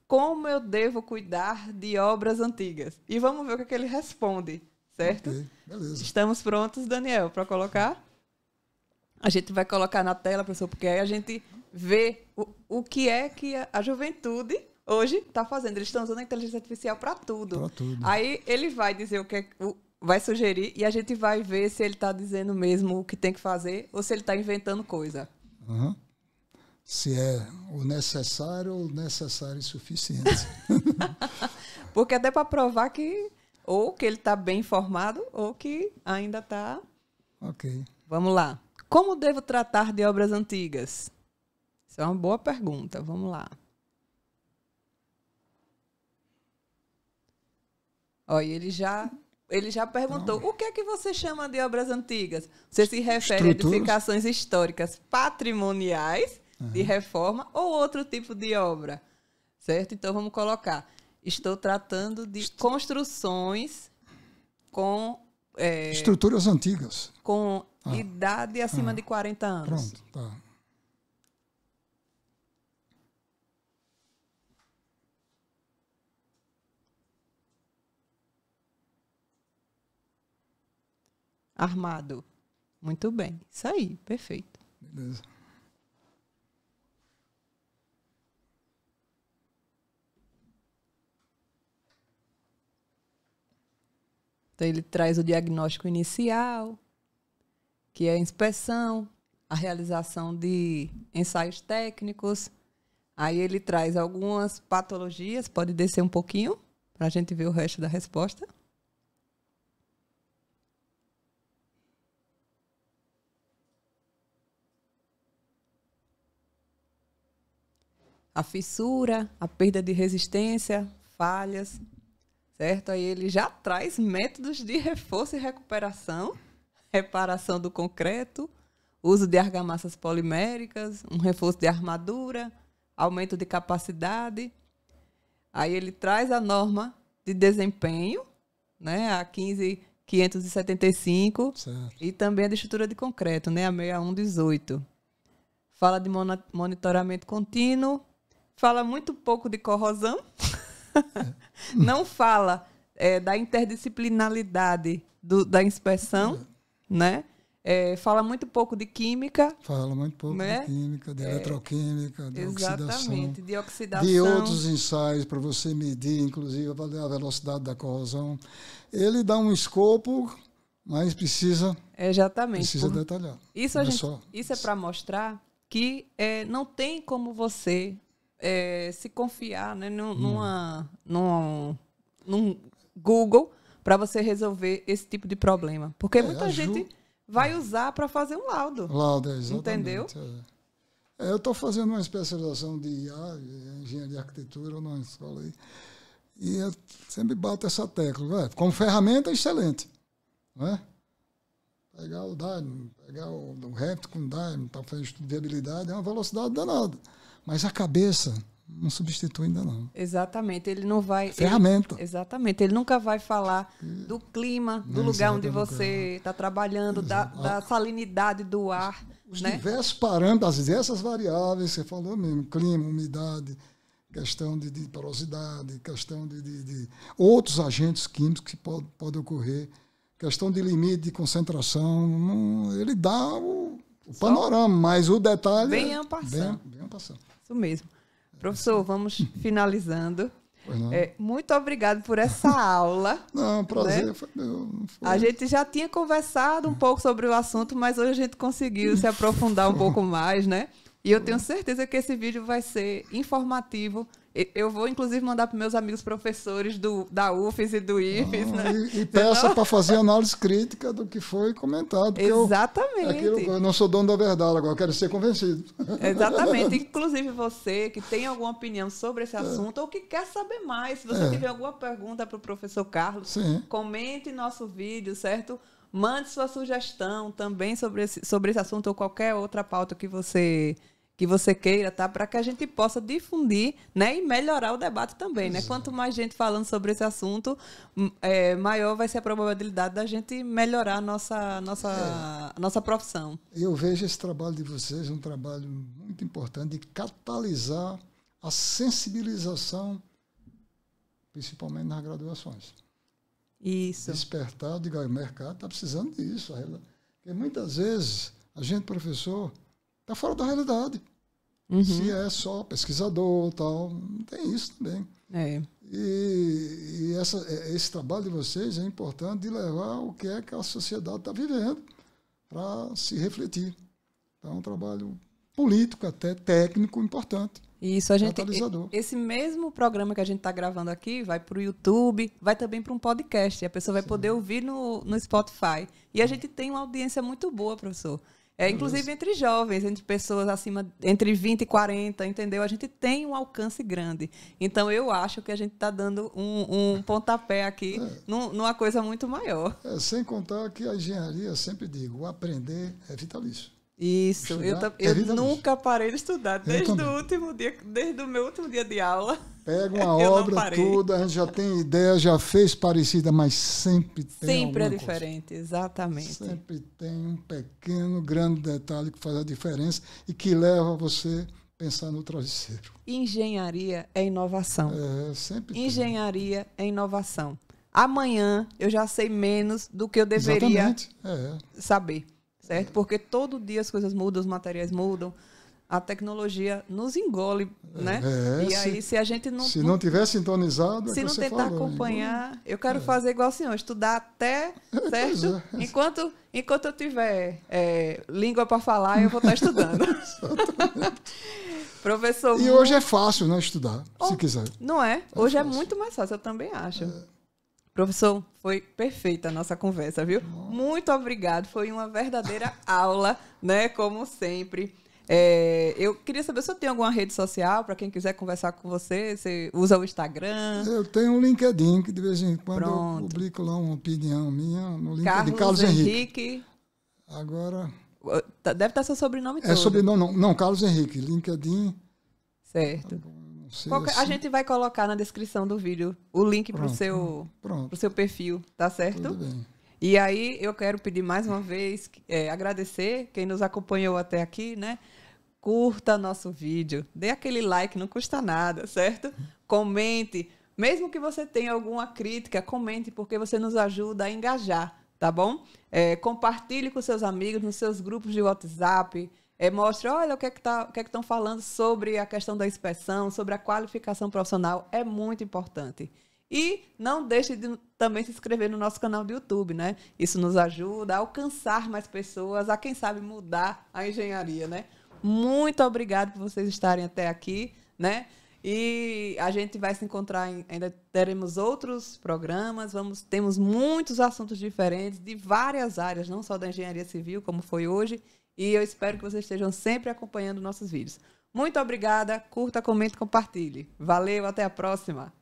como eu devo cuidar de obras antigas? E vamos ver o que ele responde, certo? Okay, beleza. Estamos prontos, Daniel, para colocar? A gente vai colocar na tela, professor, porque aí a gente vê o que é que a juventude hoje está fazendo. Eles estão usando a inteligência artificial para tudo. Para tudo. Aí ele vai dizer o que é, vai sugerir e a gente vai ver se ele está dizendo mesmo o que tem que fazer ou se ele está inventando coisa. Uhum. Se é o necessário ou necessário e suficiente. Porque até para provar que ou que ele está bem informado ou que ainda está... Ok. Vamos lá. Como devo tratar de obras antigas? Isso é uma boa pergunta. Vamos lá. Olha, ele já perguntou, o que é que você chama de obras antigas? Você se refere a edificações históricas patrimoniais de reforma ou outro tipo de obra? Certo? Então, vamos colocar. Estou tratando de construções com... estruturas antigas. Com idade acima de 40 anos. Pronto, tá. Armado. Muito bem. Isso aí, perfeito. Beleza. Então, ele traz o diagnóstico inicial, que é a inspeção, a realização de ensaios técnicos. Aí ele traz algumas patologias. Pode descer um pouquinho para a gente ver o resto da resposta. A fissura, a perda de resistência, falhas, certo? Aí ele já traz métodos de reforço e recuperação, reparação do concreto, uso de argamassas poliméricas, um reforço de armadura, aumento de capacidade. Aí ele traz a norma de desempenho, né, a 15575, certo. E também a de estrutura de concreto, né, a 6118. Fala de monitoramento contínuo, fala muito pouco de corrosão, não fala da interdisciplinaridade da inspeção, né? Fala muito pouco de química. Fala muito pouco, né? De química, de eletroquímica, de exatamente, de oxidação. De outros ensaios para você medir, inclusive, a velocidade da corrosão. Ele dá um escopo, mas precisa detalhar. Isso, isso é para mostrar que não tem como você se confiar, né, num Google para você resolver esse tipo de problema. Porque muita gente vai usar para fazer um laudo. Laudo, exatamente. Entendeu? Eu estou fazendo uma especialização de IA, engenharia de arquitetura, na escola aí, e eu sempre bato essa tecla. Como ferramenta, excelente. Não é? Pegar o Dyno, pegar o Revit com o Dyno, tá fazendo estudo de viabilidade, é uma velocidade danada. Mas a cabeça não substitui ainda não. Exatamente, ele não vai... Ferramenta. Exatamente, ele nunca vai falar do clima, do lugar onde você está trabalhando, da salinidade do ar. Os né? diversos parâmetros, as diversas variáveis, você falou mesmo, clima, umidade, questão de porosidade, questão de outros agentes químicos que podem ocorrer, questão de limite de concentração, ele dá o panorama, mas o detalhe bem ampassando. Isso mesmo. Professor, vamos finalizando. Muito obrigado por essa aula. Não, prazer. Né? Foi meu. A gente já tinha conversado um pouco sobre o assunto, mas hoje a gente conseguiu se aprofundar um pouco mais, né? E eu tenho certeza que esse vídeo vai ser informativo. Eu vou, inclusive, mandar para meus amigos professores da UFES e do IFES. Né? E peça para fazer análise crítica do que foi comentado. Exatamente. Eu não sou dono da verdade agora, eu quero ser convencido. Exatamente. Inclusive você que tem alguma opinião sobre esse assunto ou que quer saber mais, se você tiver alguma pergunta para o professor Carlos, comente nosso vídeo, certo? Mande sua sugestão também sobre esse assunto ou qualquer outra pauta que você queira, tá? Para que a gente possa difundir, né? E melhorar o debate também, né? Quanto mais gente falando sobre esse assunto, maior vai ser a probabilidade da gente melhorar a nossa profissão. Eu vejo esse trabalho de vocês um trabalho muito importante de catalisar a sensibilização, principalmente nas graduações. Isso. Despertar, digo, o mercado está precisando disso. Porque muitas vezes a gente, professor, está fora da realidade. Se é só pesquisador tal, tem isso também. E esse trabalho de vocês é importante de levar o que é que a sociedade está vivendo para se refletir. Então, é um trabalho político, até técnico, importante. Isso, esse mesmo programa que a gente está gravando aqui vai para o YouTube, vai também para um podcast. E a pessoa vai poder ouvir no Spotify. E a gente tem uma audiência muito boa, professor. Inclusive entre jovens, entre pessoas entre 20 e 40, entendeu? A gente tem um alcance grande. Então, eu acho que a gente está dando um pontapé aqui numa coisa muito maior. Sem contar que a engenharia, eu sempre digo, o aprender é vitalício. Isso, eu nunca parei de estudar, desde o meu último dia de aula. Pega uma obra, tudo, a gente já tem ideia, já fez parecida, mas sempre tem Sempre é diferente, coisa. Exatamente. Sempre tem um pequeno, grande detalhe que faz a diferença e que leva você a pensar no travesseiro. Engenharia é inovação. Sempre Engenharia é inovação. Amanhã eu já sei menos do que eu deveria saber. Certo? Porque todo dia as coisas mudam, os materiais mudam, a tecnologia nos engole, né? E aí, se a gente não tiver sintonizado, se não tentar acompanhar, eu quero fazer igual o senhor, estudar até, certo? Enquanto eu tiver língua para falar, eu vou estar estudando. Professor. E hoje é fácil, né, estudar, se quiser. Não é? Hoje é muito mais fácil, eu também acho. Professor, foi perfeita a nossa conversa, viu? Muito obrigado. Foi uma verdadeira aula, né? Como sempre. Eu queria saber se você tem alguma rede social para quem quiser conversar com você. Você usa o Instagram? Eu tenho um LinkedIn que de vez em quando eu publico lá uma opinião minha no LinkedIn. Carlos Henrique. Agora... Deve estar seu sobrenome todo. Sobrenome, não, Carlos Henrique. LinkedIn. Certo. A gente vai colocar na descrição do vídeo o link para o seu perfil, tá certo? Tudo bem. E aí eu quero pedir mais uma vez, agradecer quem nos acompanhou até aqui, né? Curta nosso vídeo, dê aquele like, não custa nada, certo? Comente, mesmo que você tenha alguma crítica, comente, porque você nos ajuda a engajar, tá bom? Compartilhe com seus amigos, nos seus grupos de WhatsApp. Mostre, olha o que é que estão falando sobre a questão da inspeção, sobre a qualificação profissional, é muito importante. E não deixe de também se inscrever no nosso canal do YouTube, né? Isso nos ajuda a alcançar mais pessoas, a quem sabe mudar a engenharia, né? Muito obrigado por vocês estarem até aqui, né? E a gente vai se encontrar, ainda teremos outros programas, temos muitos assuntos diferentes de várias áreas, não só da engenharia civil, como foi hoje. E eu espero que vocês estejam sempre acompanhando nossos vídeos. Muito obrigada, curta, comente, compartilhe. Valeu, até a próxima!